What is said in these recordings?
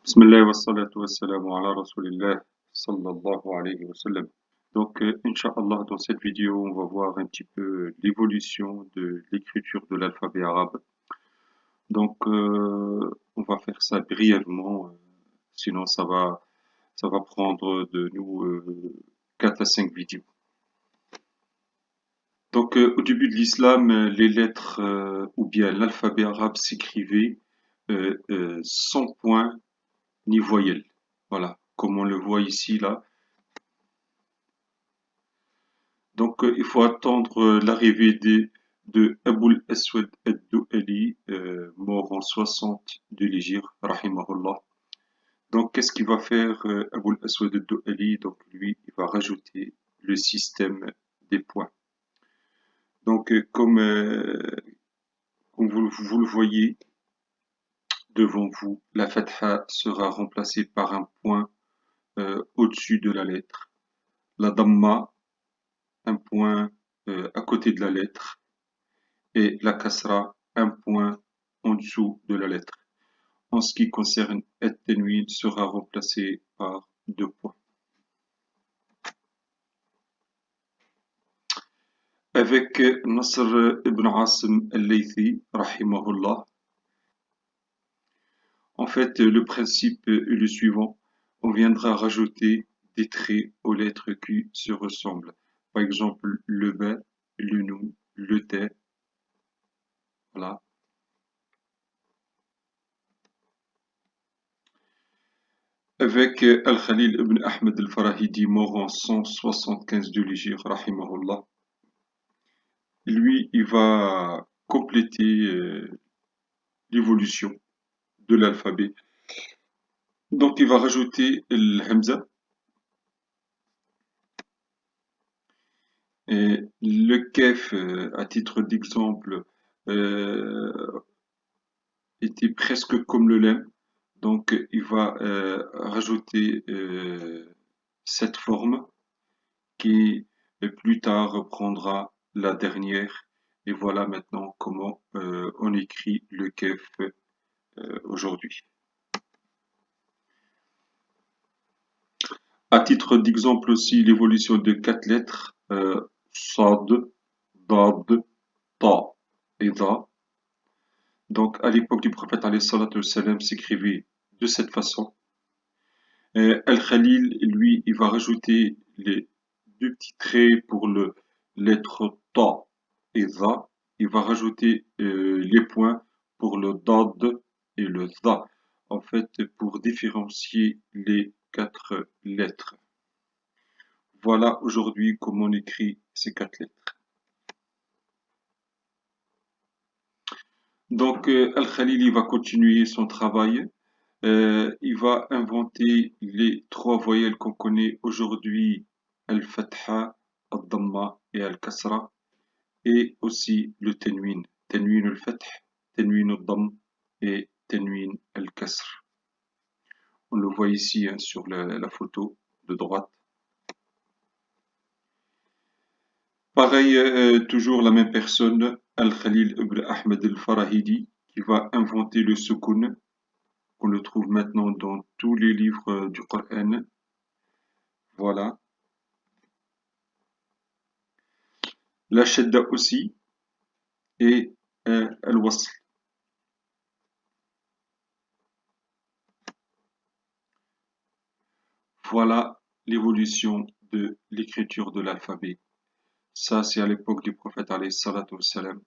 Bismillah wa salatu wa salamu ala rasulillah sallallahu alayhi wa sallam. Donc, Inch'Allah, dans cette vidéo, on va voir un petit peu l'évolution de l'écriture de l'alphabet arabe. Donc, on va faire ça brièvement, sinon ça va prendre de nous 4 à 5 vidéos. Donc, au début de l'islam, les lettres ou bien l'alphabet arabe s'écrivait sans point ni voyelle. Voilà, comme on le voit ici, là. Donc, il faut attendre l'arrivée de Aboul Aswad ad-Du'ali, mort en 60 de l'Hégire, rahimahullah. Donc, qu'est-ce qu'il va faire Aboul Aswad ad-Du'ali? Donc, lui, il va rajouter le système des points. Donc, comme vous le voyez devant vous, la fatha sera remplacée par un point au-dessus de la lettre. La damma, un point à côté de la lettre, et la kasra, un point en dessous de la lettre. En ce qui concerne at-tanwin, sera remplacé par 2 points. Avec Nasr ibn Asim al-Laythi, rahimahullah, en fait, le principe est le suivant. On viendra rajouter des traits aux lettres qui se ressemblent. Par exemple, le ba, le nou, le ta. Voilà. Avec Al-Khalil ibn Ahmed al-Farahidi, mort en 175 de l'Hégire, rahimahullah. Lui, il va compléter l'évolution de l'alphabet. Donc, il va rajouter le-hamza. Et le kef, à titre d'exemple, était presque comme le lem. Donc, il va rajouter cette forme qui plus tard reprendra la dernière. Et voilà maintenant comment on écrit le kef aujourd'hui. À titre d'exemple aussi, l'évolution de 4 lettres, Sad, Dad, Ta et Da. Donc, à l'époque du prophète alayhi salatu wassalam, s'écrivait de cette façon. Al-Khalil, lui, il va rajouter les 2 petits traits pour le lettre Ta et Da. Il va rajouter les points pour le Dad et le Da. En fait, pour différencier les 4 lettres. Voilà aujourd'hui comment on écrit ces 4 lettres. Donc, Al-Khalil, il va continuer son travail. Il va inventer les 3 voyelles qu'on connaît aujourd'hui, Al-Fatha, Al-Damma et Al-Kasra, et aussi le Tanwin. Tanwin al-Fath, Tanwin al-Damm et Tanwin al-Kasr. On le voit ici hein, sur la photo de droite. Pareil, toujours la même personne, Al-Khalil ibn Ahmed al-Farahidi, qui va inventer le soukoun, qu'on le trouve maintenant dans tous les livres du Coran. Voilà. La shadda aussi, et al-wasl. Voilà l'évolution de l'écriture de l'alphabet. Ça, c'est à l'époque du prophète alayhi salatu wassalam,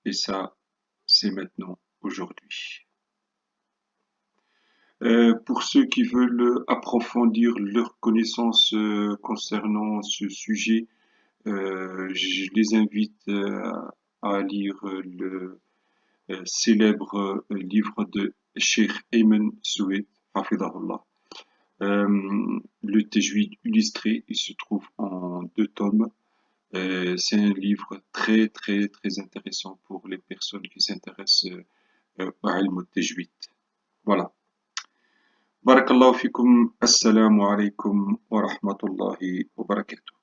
et ça, c'est maintenant, aujourd'hui. Pour ceux qui veulent approfondir leurs connaissances concernant ce sujet, je les invite à lire le célèbre livre de Cheikh Ayman Soued, hafidahullah. Le Tajwid illustré, il se trouve en 2 tomes. C'est un livre très très très intéressant pour les personnes qui s'intéressent à ilm al-Tajwid. Voilà. بارك الله فيكم السلام عليكم ورحمة الله وبركاته